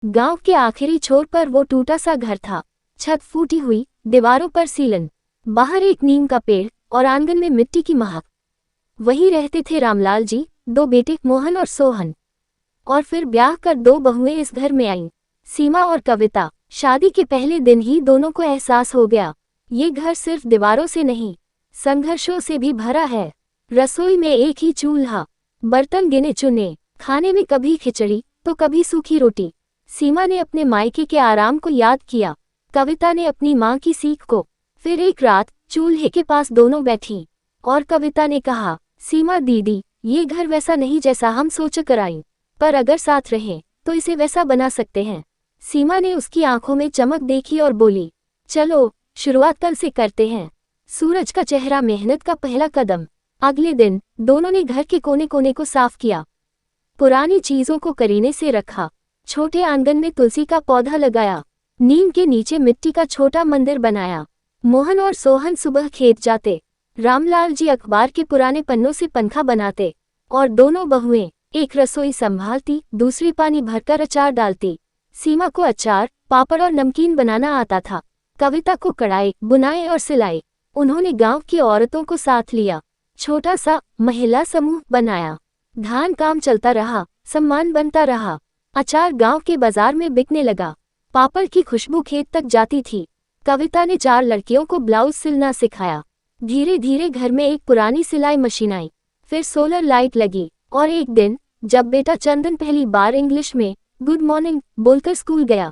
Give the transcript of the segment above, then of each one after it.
गांव के आखिरी छोर पर वो टूटा सा घर था। छत फूटी हुई, दीवारों पर सीलन, बाहर एक नीम का पेड़ और आंगन में मिट्टी की महक। वहीं रहते थे रामलाल जी, दो बेटे मोहन और सोहन। और फिर ब्याह कर दो बहुएं इस घर में आईं, सीमा और कविता। शादी के पहले दिन ही दोनों को एहसास हो गया, ये घर सिर्फ दीवारों से नहीं, संघर्षों से भी भरा है। रसोई में एक ही चूल्हा, बर्तन गिने चुने, खाने में कभी खिचड़ी तो कभी सूखी रोटी। सीमा ने अपने मायके के आराम को याद किया, कविता ने अपनी माँ की सीख को। फिर एक रात चूल्हे के पास दोनों बैठीं और कविता ने कहा, सीमा दीदी, ये घर वैसा नहीं जैसा हम सोच कर आईं, पर अगर साथ रहें तो इसे वैसा बना सकते हैं। सीमा ने उसकी आंखों में चमक देखी और बोली, चलो शुरुआत कल से करते हैं। सूरज का चेहरा, मेहनत का पहला कदम। अगले दिन दोनों ने घर के कोने कोने को साफ किया, पुरानी चीजों को करीने से रखा, छोटे आंगन में तुलसी का पौधा लगाया, नीम के नीचे मिट्टी का छोटा मंदिर बनाया। मोहन और सोहन सुबह खेत जाते, रामलाल जी अखबार के पुराने पन्नों से पंखा बनाते और दोनों बहुएं, एक रसोई संभालती, दूसरी पानी भरकर अचार डालती। सीमा को अचार, पापड़ और नमकीन बनाना आता था, कविता को कढ़ाई, बुनाई और सिलाई। उन्होंने गांव की औरतों को साथ लिया, छोटा सा महिला समूह बनाया। धान काम चलता रहा, सम्मान बनता रहा। अचार गांव के बाजार में बिकने लगा, पापड़ की खुशबू खेत तक जाती थी। कविता ने 4 लड़कियों को ब्लाउज सिलना सिखाया। धीरे धीरे घर में एक पुरानी सिलाई मशीन आई, फिर सोलर लाइट लगी। और एक दिन जब बेटा चंदन पहली बार इंग्लिश में गुड मॉर्निंग बोलकर स्कूल गया,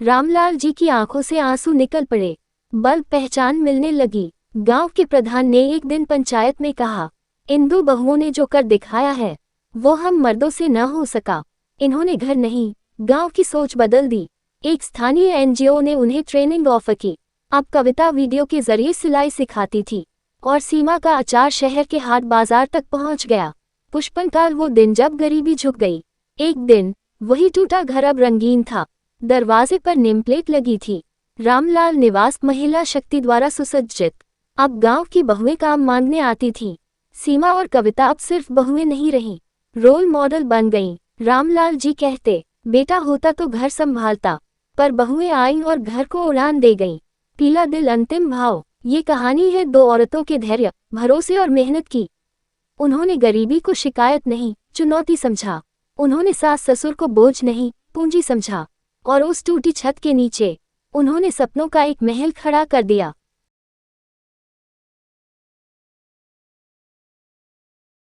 रामलाल जी की आंखों से आंसू निकल पड़े। बल्ब पहचान मिलने लगी। गांव के प्रधान ने एक दिन पंचायत में कहा, इन 2 बहुओं ने जो कर दिखाया है वो हम मर्दों से न हो सका। इन्होंने घर नहीं, गांव की सोच बदल दी। एक स्थानीय एनजीओ ने उन्हें ट्रेनिंग ऑफर की। अब कविता वीडियो के जरिए सिलाई सिखाती थी और सीमा का अचार शहर के हाट बाजार तक पहुंच गया। पुष्पनकाल, वो दिन जब गरीबी झुक गई। एक दिन वही टूटा घर अब रंगीन था, दरवाजे पर नेम प्लेट लगी थी, रामलाल निवास महिला शक्ति द्वारा सुसज्जित। अब गांव की बहुएं काम मांगने आती थीं। सीमा और कविता अब सिर्फ बहुएं नहीं रहीं, रोल मॉडल बन गईं। रामलाल जी कहते, बेटा होता तो घर संभालता, पर बहुएं आईं और घर को उड़ान दे गईं। पीला दिल अंतिम भाव। ये कहानी है 2 औरतों के धैर्य, भरोसे और मेहनत की। उन्होंने गरीबी को शिकायत नहीं, चुनौती समझा। उन्होंने सास ससुर को बोझ नहीं, पूंजी समझा। और उस टूटी छत के नीचे उन्होंने सपनों का एक महल खड़ा कर दिया।